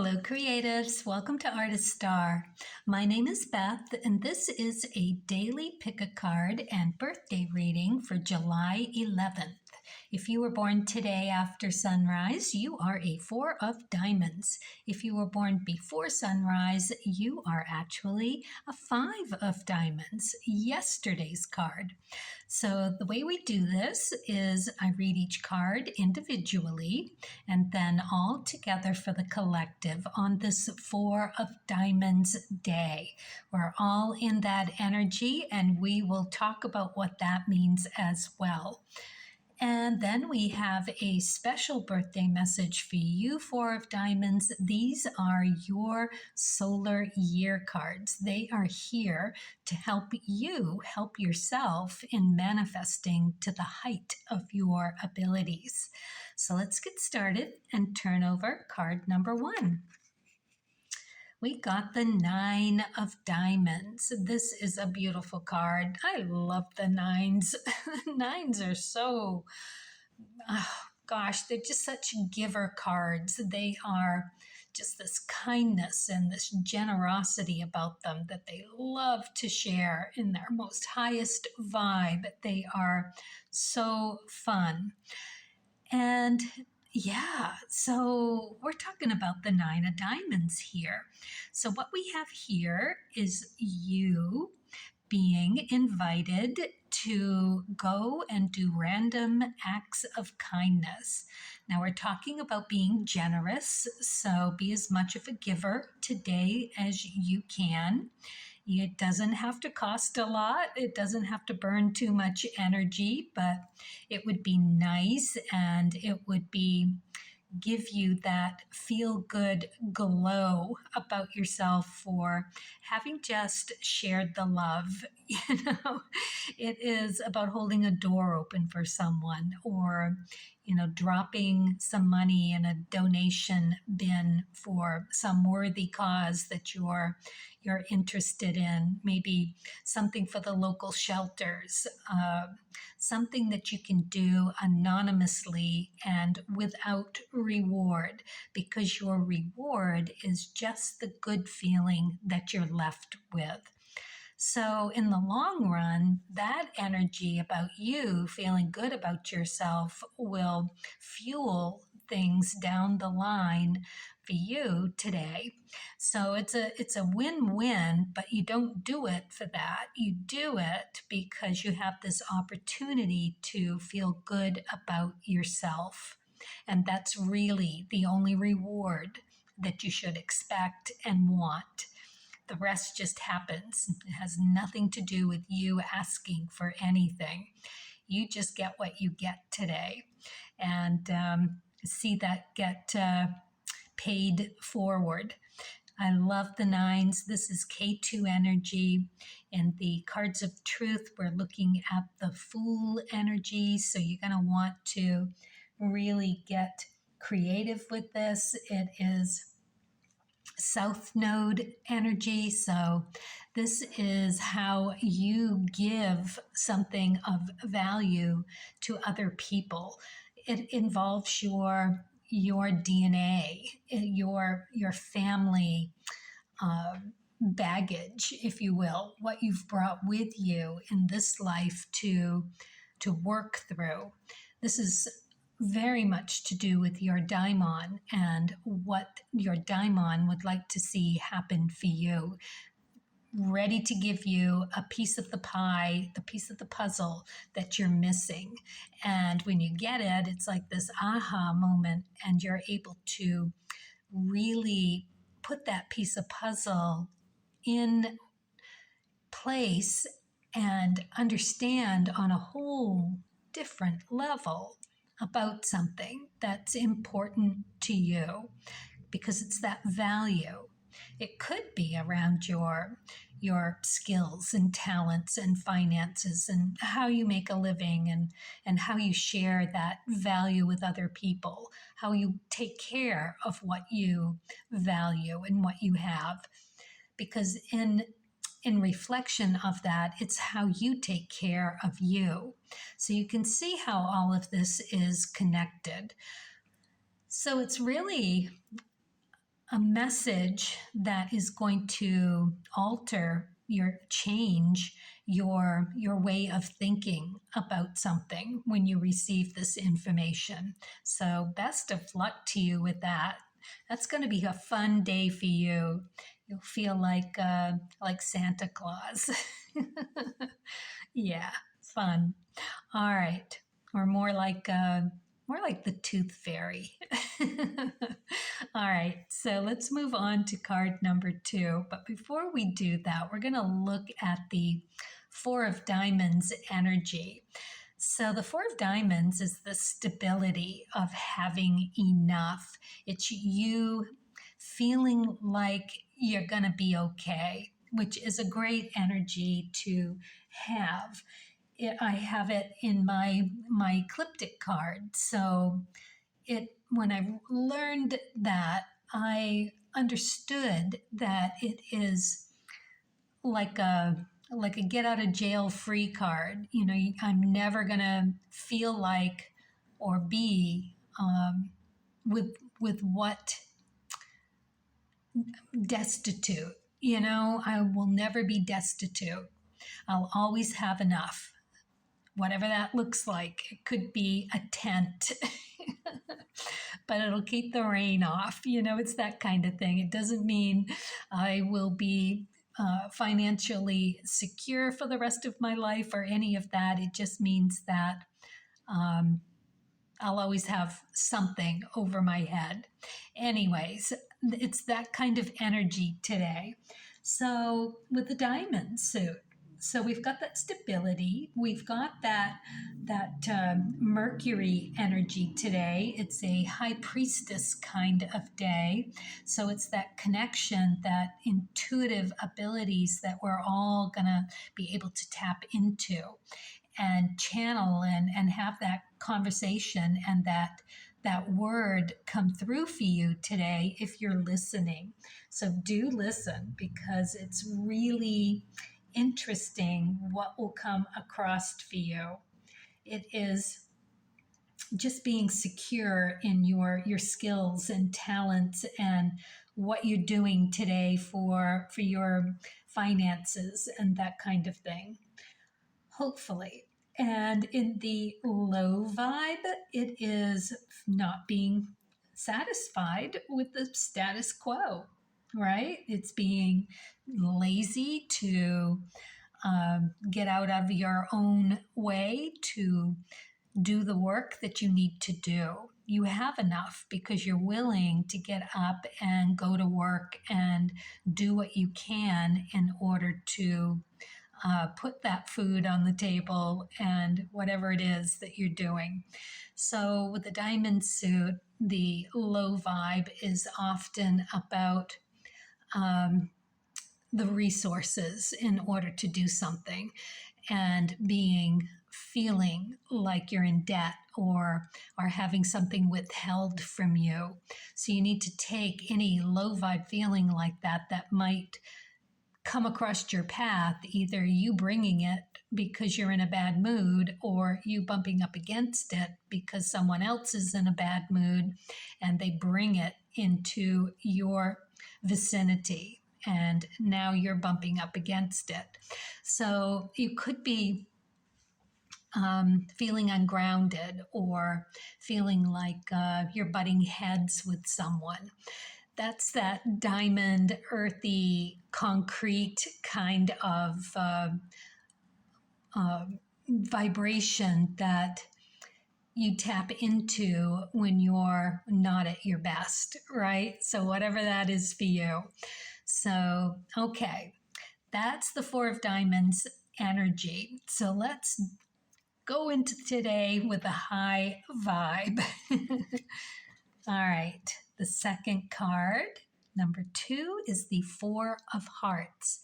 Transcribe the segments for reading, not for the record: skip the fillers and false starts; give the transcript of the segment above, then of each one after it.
Hello creatives, welcome to Artist Star. My name is Beth and this is a daily pick a card and birthday reading for July 11th. If you were born today after sunrise, you are a 4 of diamonds. If you were born before sunrise, you are actually a 5 of diamonds, yesterday's card. So the way we do this is I read each card individually and then all together for the collective on this 4 of diamonds day. We're all in that energy and we will talk about what that means as well. And then we have a special birthday message for you, 4 of diamonds. These are your solar year cards. They are here to help you help yourself in manifesting to the height of your abilities. So let's get started and turn over card number 1. We got the 9 of diamonds. This is a beautiful card. I love the 9s. 9s are so, they're just such giver cards. They are just this kindness and this generosity about them that they love to share in their most highest vibe. They are so fun. And yeah, so we're talking about the 9 of diamonds here. So what we have here is you being invited to go and do random acts of kindness. Now we're talking about being generous, so be as much of a giver today as you can. It doesn't have to cost a lot. It doesn't have to burn too much energy, but it would be nice and it would give you that feel-good glow about yourself for having just shared the love. It is about holding a door open for someone or, dropping some money in a donation bin for some worthy cause that you're interested in, maybe something for the local shelters, something that you can do anonymously and without reward, because your reward is just the good feeling that you're left with. So in the long run, that energy about you feeling good about yourself will fuel things down the line for you today. So it's a win-win, but you don't do it for that. You do it because you have this opportunity to feel good about yourself. And that's really the only reward that you should expect and want. The rest just happens. It has nothing to do with you asking for anything. You just get what you get today and see that get paid forward. I love the 9s. This is K2 energy. In the cards of truth, we're looking at the Fool energy. So you're going to want to really get creative with this. It is South Node energy. So this is how you give something of value to other people. It involves your DNA, your family baggage, if you will, what you've brought with you in this life to work through. This is very much to do with your daimon and what your daimon would like to see happen for you. Ready to give you a piece of the pie, the piece of the puzzle that you're missing. And when you get it, it's like this aha moment, and you're able to really put that piece of puzzle in place and understand on a whole different level about something that's important to you, because it's that value. It could be around your skills and talents and finances and how you make a living and how you share that value with other people, how you take care of what you value and what you have. Because in reflection of that, it's how you take care of you. So you can see how all of this is connected. So it's really a message that is going to change your way of thinking about something when you receive this information. So best of luck to you with that. That's going to be a fun day for you. You'll feel like Santa Claus. Yeah, fun. All right, or more like the tooth fairy. All right, so let's move on to card number 2. But before we do that, we're going to look at the Four of Diamonds energy. So the Four of Diamonds is the stability of having enough. It's you feeling like you're going to be okay, which is a great energy to have. I have it in my ecliptic card. So when I learned that, I understood that it is like a get out of jail free card. You know, I'm never gonna feel like or be with what destitute. You know, I will never be destitute. I'll always have enough, whatever that looks like. It could be a tent, but it'll keep the rain off. You know, it's that kind of thing. It doesn't mean I will be financially secure for the rest of my life or any of that. It just means that I'll always have something over my head. Anyways, it's that kind of energy today. So with the diamond suit, so we've got that stability. We've got that Mercury energy today. It's a high priestess kind of day. So it's that connection, that intuitive abilities that we're all going to be able to tap into and channel and have that conversation and that word come through for you today if you're listening. So do listen, because it's really interesting what will come across for you. It is just being secure in your skills and talents and what you're doing today for your finances and that kind of thing, hopefully. And in the low vibe, it is not being satisfied with the status quo, right? It's being lazy to get out of your own way to do the work that you need to do. You have enough because you're willing to get up and go to work and do what you can in order to put that food on the table and whatever it is that you're doing. So with the diamond suit, the low vibe is often about the resources in order to do something, and feeling like you're in debt or having something withheld from you. So you need to take any low vibe feeling like that might come across your path, either you bringing it because you're in a bad mood or you bumping up against it because someone else is in a bad mood and they bring it into your vicinity and now you're bumping up against it. So you could be feeling ungrounded or feeling like you're butting heads with someone. That's that diamond, earthy, concrete kind of vibration that you tap into when you're not at your best, right? So whatever that is for you. So, okay, that's the Four of Diamonds energy. So let's go into today with a high vibe. All right, the second card, number 2, is the Four of Hearts.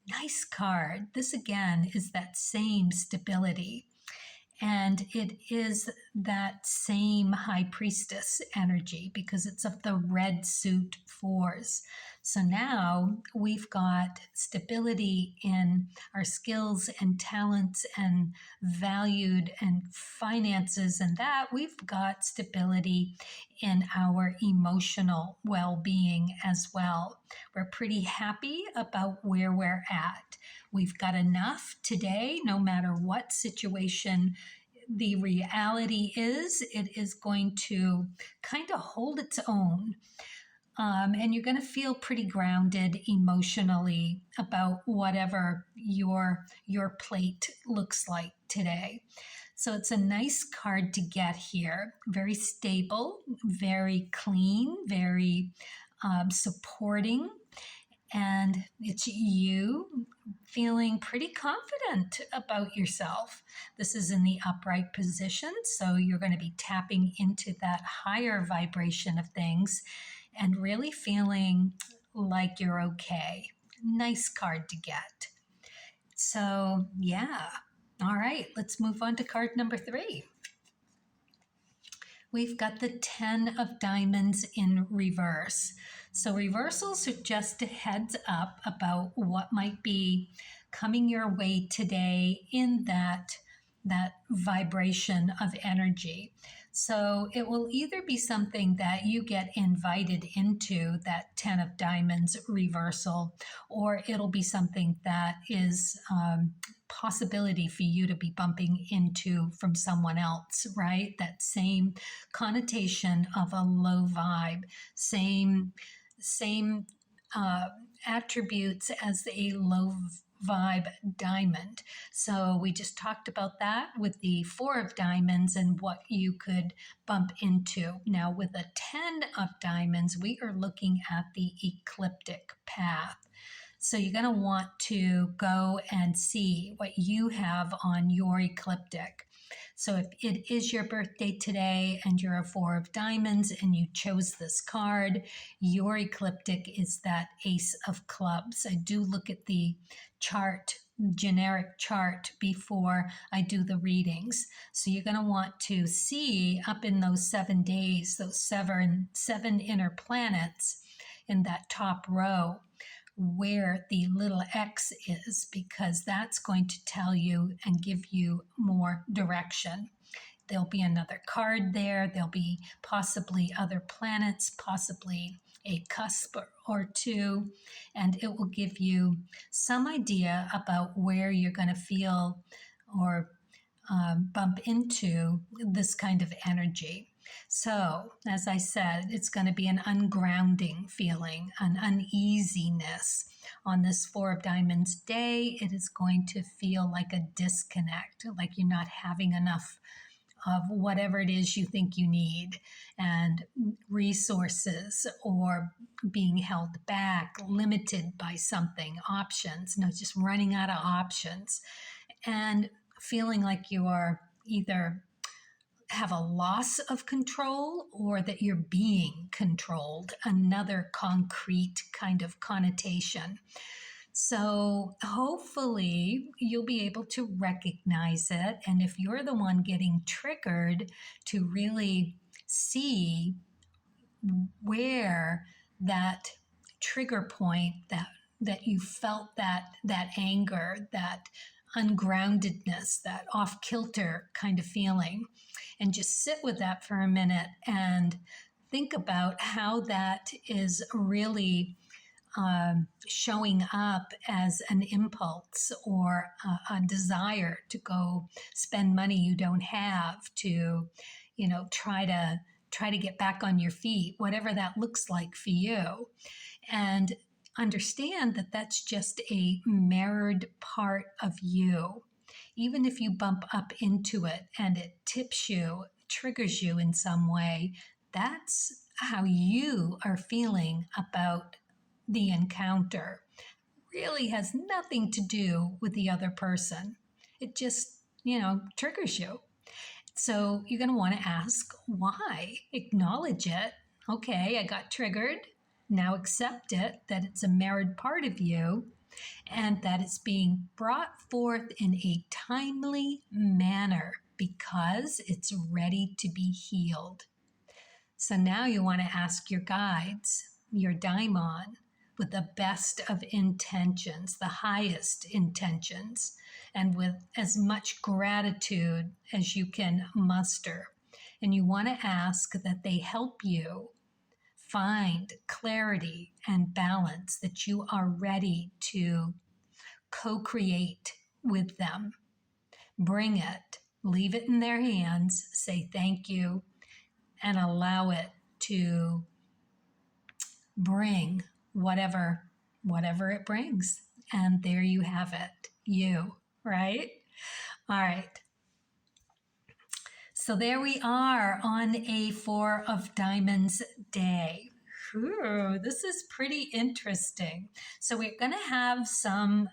Nice card. This again is that same stability. And it is that same high priestess energy because it's of the red suit 4s. So now we've got stability in our skills and talents and valued and finances, and that we've got stability in our emotional well-being as well. We're pretty happy about where we're at. We've got enough today, no matter what situation the reality is, it is going to kind of hold its own. And you're going to feel pretty grounded emotionally about whatever your plate looks like today. So it's a nice card to get here. Very stable, very clean, very supporting. And it's you feeling pretty confident about yourself. This is in the upright position, so you're going to be tapping into that higher vibration of things and really feeling like you're okay. Nice card to get. So, yeah. All right, let's move on to card number 3. We've got the 10 of diamonds in reverse. So reversals are just a heads up about what might be coming your way today in that vibration of energy. So it will either be something that you get invited into, that 10 of diamonds reversal, or it'll be something that is possibility for you to be bumping into from someone else, right? That same connotation of a low vibe, same attributes as a low vibe diamond. So we just talked about that with the 4 of diamonds and what you could bump into. Now with a 10 of diamonds, we are looking at the ecliptic path. So you're going to want to go and see what you have on your ecliptic. So if it is your birthday today and you're a 4 of diamonds and you chose this card, your ecliptic is that Ace of Clubs. I do look at the chart, generic chart, before I do the readings. So you're going to want to see up in those 7 days, those seven inner planets in that top row, where the little X is, because that's going to tell you and give you more direction. There'll be another card there. There'll be possibly other planets, possibly a cusp or two, and it will give you some idea about where you're going to feel or bump into this kind of energy. So, as I said, it's going to be an ungrounding feeling, an uneasiness. On this 4 of diamonds day, it is going to feel like a disconnect, like you're not having enough of whatever it is you think you need, and resources, or being held back, limited by something, options, just running out of options, and feeling like you are either have a loss of control or that you're being controlled, another concrete kind of connotation. So hopefully you'll be able to recognize it. And if you're the one getting triggered, to really see where that trigger point, that you felt that anger, that ungroundedness, that off-kilter kind of feeling, and just sit with that for a minute and think about how that is really showing up as an impulse or a desire to go spend money you don't have, to try to get back on your feet, whatever that looks like for you. And understand that that's just a mirrored part of you. Even if you bump up into it and it tips you, triggers you in some way, that's how you are feeling about the encounter. Really has nothing to do with the other person. It just, triggers you. So you're going to want to ask why. Acknowledge it. Okay, I got triggered. Now accept it, that it's a mirrored part of you, and that it's being brought forth in a timely manner because it's ready to be healed. So now you want to ask your guides, your daimon, with the best of intentions, the highest intentions, and with as much gratitude as you can muster. And you want to ask that they help you find clarity and balance, that you are ready to co-create with them. Bring it, leave it in their hands, say thank you, and allow it to bring whatever it brings. And there you have it, you, right? All right. So there we are on a Four of Diamonds day. Ooh, this is pretty interesting. So we're going to have some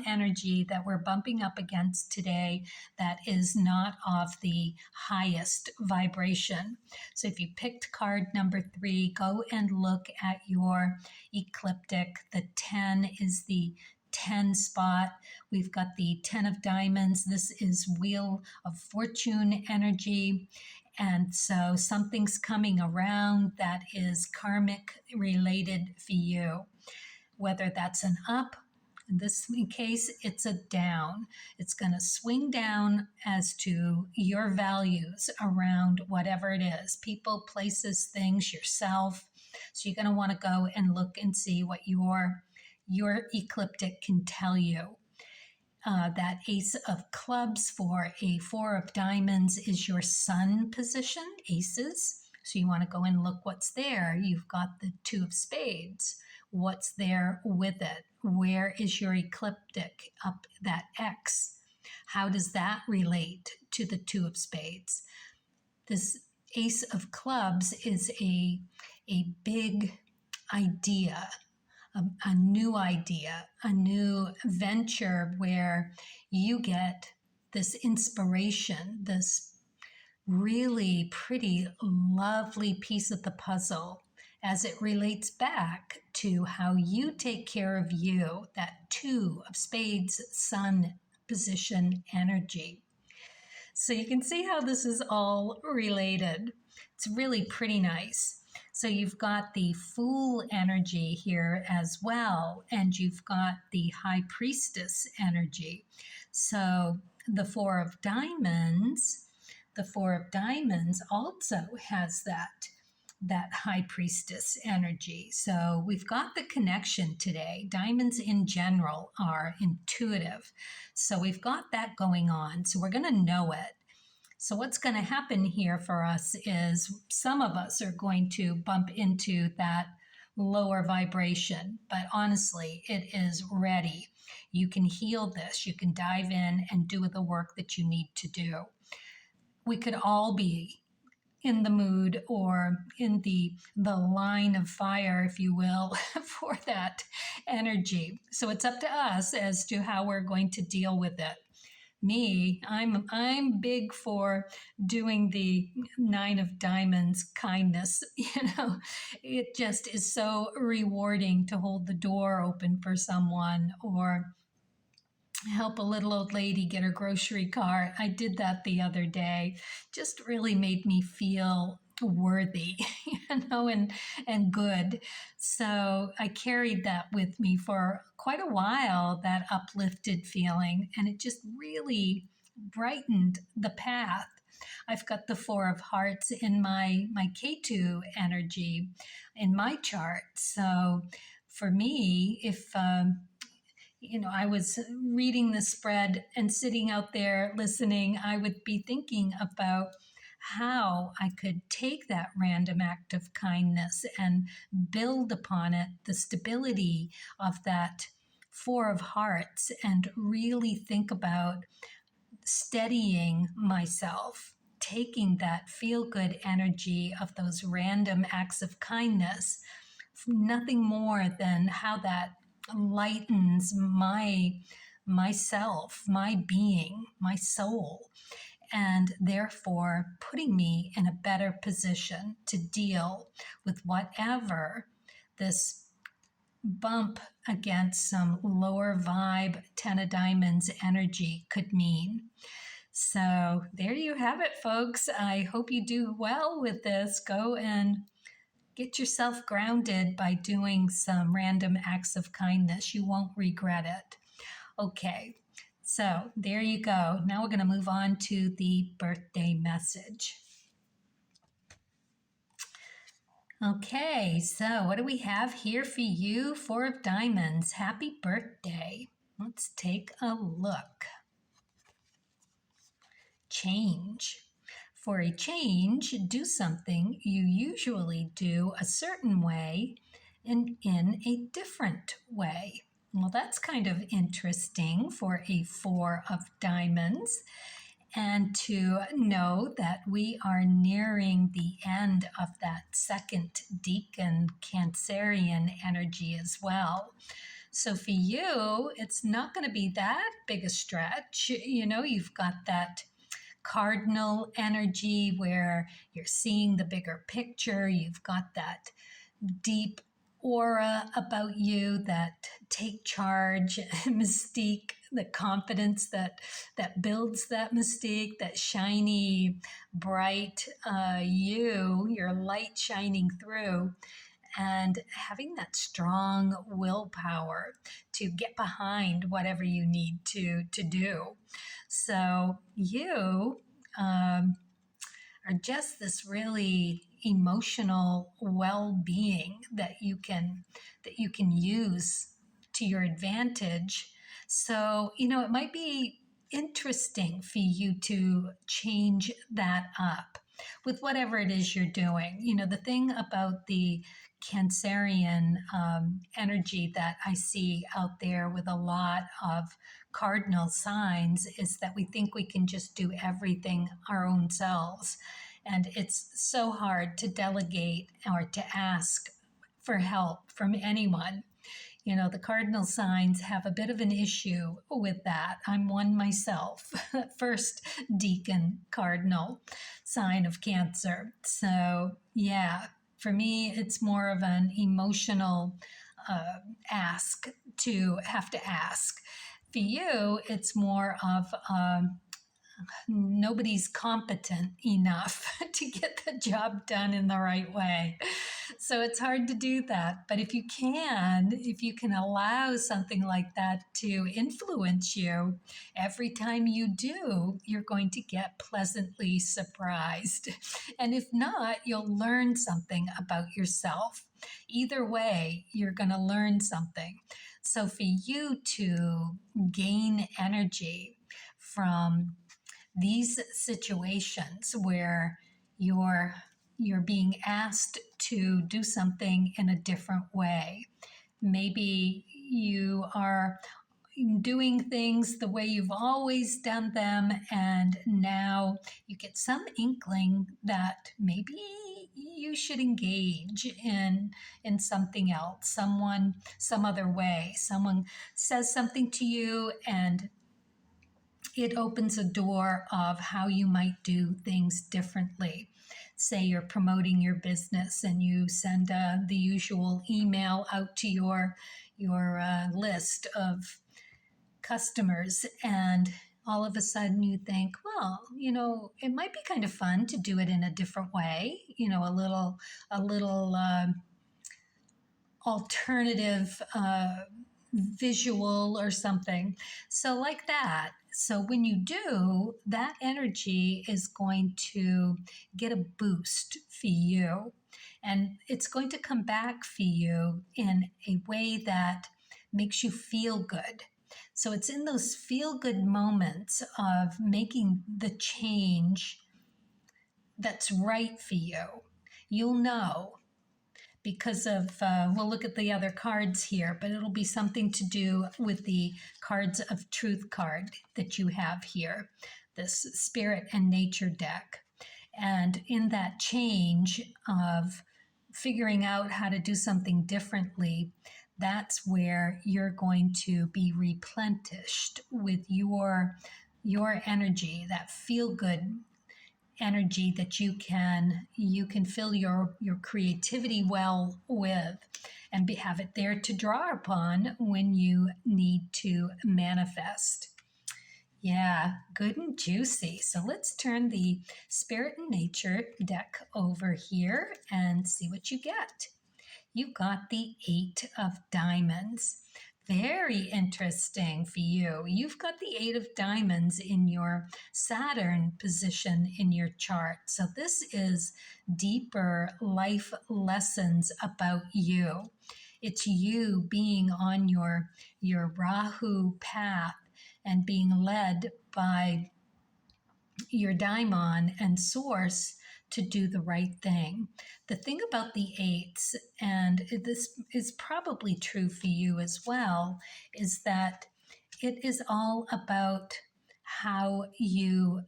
energy that we're bumping up against today that is not of the highest vibration. So if you picked card number 3, go and look at your ecliptic. The 10 is the 10 spot. We've got the 10 of diamonds. This is Wheel of Fortune energy. And so something's coming around that is karmic related for you, whether that's an up. In this case, it's a down. It's going to swing down as to your values around whatever it is, people, places, things, yourself. So you're going to want to go and look and see what your ecliptic can tell you. That Ace of Clubs for a Four of Diamonds is your sun position, aces. So you want to go and look what's there. You've got the Two of Spades. What's there with it? Where is your ecliptic up that X? How does that relate to the Two of Spades? This Ace of Clubs is a big idea, a new idea, a new venture where you get this inspiration, this really pretty, lovely piece of the puzzle as it relates back to how you take care of you, that Two of Spades, sun position energy. So you can see how this is all related. It's really pretty nice. So you've got the Fool energy here as well, and you've got the High Priestess energy. So the Four of Diamonds also has that High Priestess energy. So we've got the connection today. Diamonds in general are intuitive. So we've got that going on. So we're going to know it. So what's going to happen here for us is some of us are going to bump into that lower vibration, but honestly, it is ready. You can heal this. You can dive in and do the work that you need to do. We could all be in the mood or in the line of fire, if you will, for that energy. So it's up to us as to how we're going to deal with it. Me, I'm big for doing the Nine of Diamonds kindness. It just is so rewarding to hold the door open for someone or help a little old lady get her grocery cart. I did that the other day. Just really made me feel worthy, and good. So I carried that with me for quite a while, that uplifted feeling, and it just really brightened the path. I've got the Four of Hearts in my K2 energy in my chart. So for me, if I was reading the spread and sitting out there listening, I would be thinking about how I could take that random act of kindness and build upon it, the stability of that Four of Hearts, and really think about steadying myself, taking that feel-good energy of those random acts of kindness, nothing more than how that lightens myself, my being, my soul, and therefore putting me in a better position to deal with whatever this bump against some lower vibe Ten of Diamonds energy could mean. So there you have it, folks. I hope you do well with this. Go and get yourself grounded by doing some random acts of kindness. You won't regret it. Okay, so there you go. Now we're going to move on to the birthday message. Okay, so what do we have here for you? Four of Diamonds. Happy birthday. Let's take a look. Change. For a change, do something you usually do a certain way and in a different way. Well, that's kind of interesting for a Four of Diamonds. And to know that we are nearing the end of that second deacon Cancerian energy as well. So for you, it's not going to be that big a stretch. You know, you've got that cardinal energy where you're seeing the bigger picture. You've got that deep aura about you, that take charge mystique, the confidence that builds that mystique, that shiny, bright your light shining through, and having that strong willpower to get behind whatever you need to do. So you are just this really emotional well-being that you can use to your advantage. So, you know, it might be interesting for you to change that up with whatever it is you're doing. You know, the thing about the Cancerian energy that I see out there with a lot of cardinal signs is that we think we can just do everything our own selves. And it's so hard to delegate or to ask for help from anyone. You know, the cardinal signs have a bit of an issue with that. I'm one myself, first deacon cardinal sign of Cancer. So, yeah, for me, it's more of an emotional ask to have to ask. For you, it's more of nobody's competent enough to get the job done in the right way. So it's hard to do that. But if you can allow something like that to influence you, every time you do, you're going to get pleasantly surprised. And if not, you'll learn something about yourself. Either way, you're going to learn something. So for you to gain energy from these situations where you're being asked to do something in a different way. Maybe you are doing things the way you've always done them, and now you get some inkling that maybe you should engage in something else, some other way. Someone says something to you and it opens a door of how you might do things differently. Say you're promoting your business and you send the usual email out to your list of customers, and all of a sudden you think, well, you know, it might be kind of fun to do it in a different way, you know, a little alternative visual or something. So like that. So when you do, that energy is going to get a boost for you. And it's going to come back for you in a way that makes you feel good. So it's in those feel good moments of making the change that's right for you. You'll know because of, we'll look at the other cards here, but it'll be something to do with the cards of truth card that you have here, this spirit and nature deck. And in that change of figuring out how to do something differently, that's where you're going to be replenished with your energy, that feel good energy that you can fill your creativity well with, and have it there to draw upon when you need to manifest. Yeah, good and juicy. So let's turn the Spirit and Nature deck over here and see what you get. You got the Eight of Diamonds. Very interesting for you. You've got the Eight of Diamonds in your Saturn position in your chart. So this is deeper life lessons about you. It's you being on your Rahu path and being led by your daimon and source to do the right thing. The thing about the eights, and this is probably true for you as well, is that it is all about how you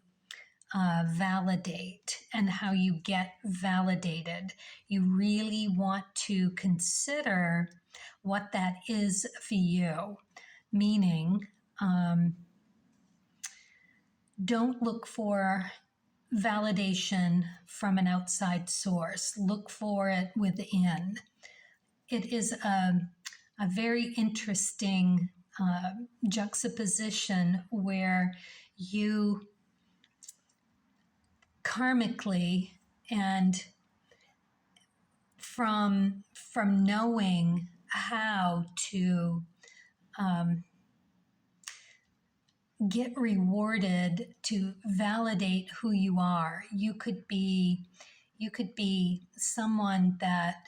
validate and how you get validated. You really want to consider what that is for you, meaning, don't look for validation from an outside source. Look for it within. It is a very interesting juxtaposition where you karmically and from knowing how to get rewarded to validate who you are. You could be someone that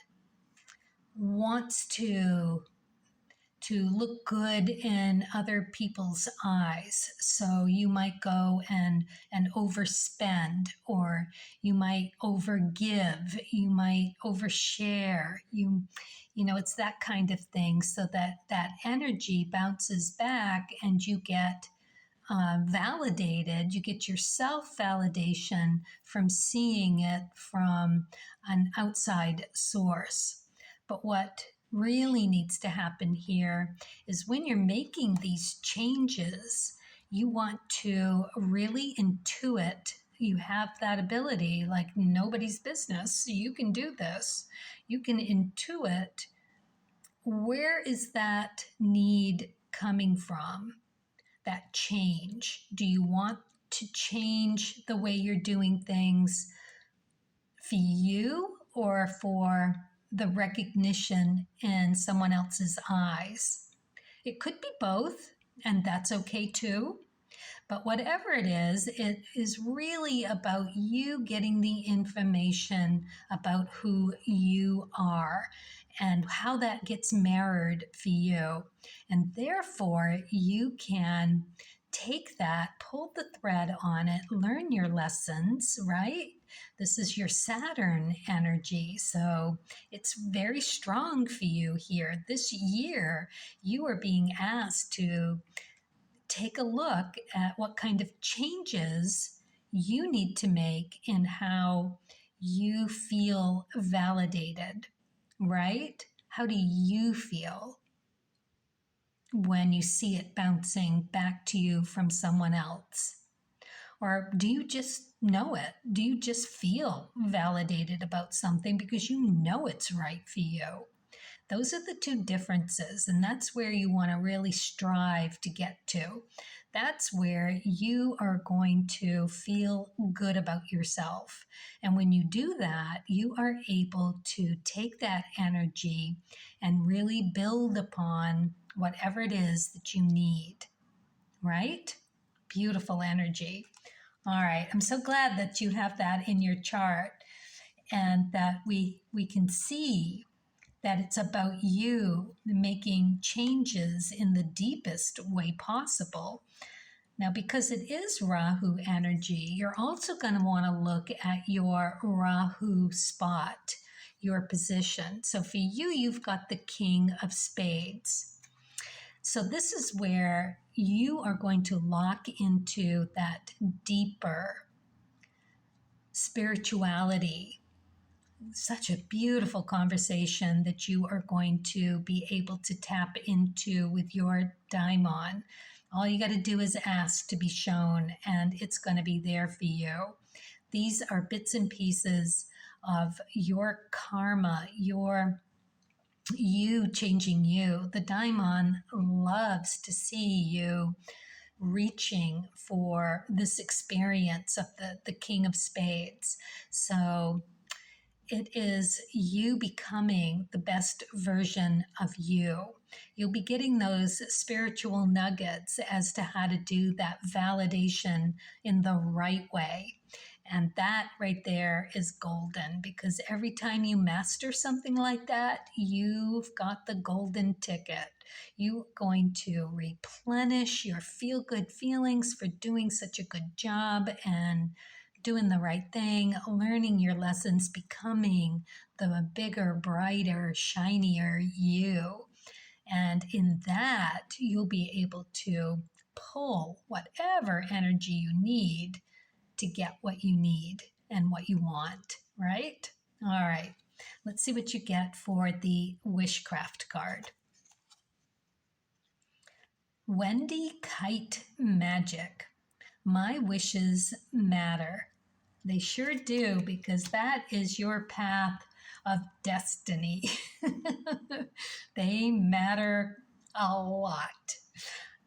wants to look good in other people's eyes. So you might go and overspend, or you might overgive, you might overshare. You know, it's that kind of thing, so that energy bounces back and you get validated. You get your self validation from seeing it from an outside source. But what really needs to happen here is when you're making these changes, you want to really intuit. You have that ability like nobody's business. You can do this. You can intuit, where is that need coming from? That change? Do you want to change the way you're doing things for you or for the recognition in someone else's eyes? It could be both, and that's okay too. But whatever it is really about you getting the information about who you are and how that gets mirrored for you. And therefore, you can take that, pull the thread on it, learn your lessons, right? This is your Saturn energy. So it's very strong for you here. This year, you are being asked to take a look at what kind of changes you need to make in how you feel validated, right? How do you feel when you see it bouncing back to you from someone else? Or do you just know it? Do you just feel validated about something because you know it's right for you? Those are the two differences, and that's where you want to really strive to get to. That's where you are going to feel good about yourself. And when you do that, you are able to take that energy and really build upon whatever it is that you need, right? Beautiful energy. All right, I'm so glad that you have that in your chart and that we can see that it's about you making changes in the deepest way possible. Now, because it is Rahu energy, you're also going to want to look at your Rahu spot, your position. So for you, you've got the King of Spades. So this is where you are going to lock into that deeper spirituality. Such a beautiful conversation that you are going to be able to tap into with your daimon. All you got to do is ask to be shown, and it's going to be there for you. These are bits and pieces of your karma, you changing you. The daimon loves to see you reaching for this experience of the King of Spades. So it is you becoming the best version of you. You'll be getting those spiritual nuggets as to how to do that validation in the right way. And that right there is golden, because every time you master something like that, you've got the golden ticket. You're going to replenish your feel good feelings for doing such a good job and doing the right thing, learning your lessons, becoming the bigger, brighter, shinier you. And in that, you'll be able to pull whatever energy you need to get what you need and what you want, right? All right, let's see what you get for the Wishcraft card. Wendy Kite Magic. My wishes matter. They sure do, because that is your path of destiny. They matter a lot.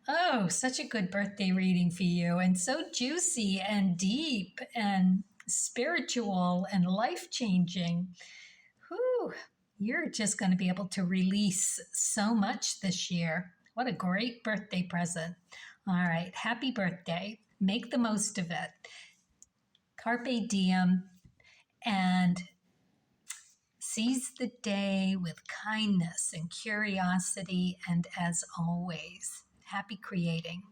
Oh, such a good birthday reading for you, and so juicy and deep and spiritual and life-changing. Whew, you're just going to be able to release so much this year. What a great birthday present. All right, happy birthday. Make the most of it. Carpe diem, and seize the day with kindness and curiosity, and as always, happy creating.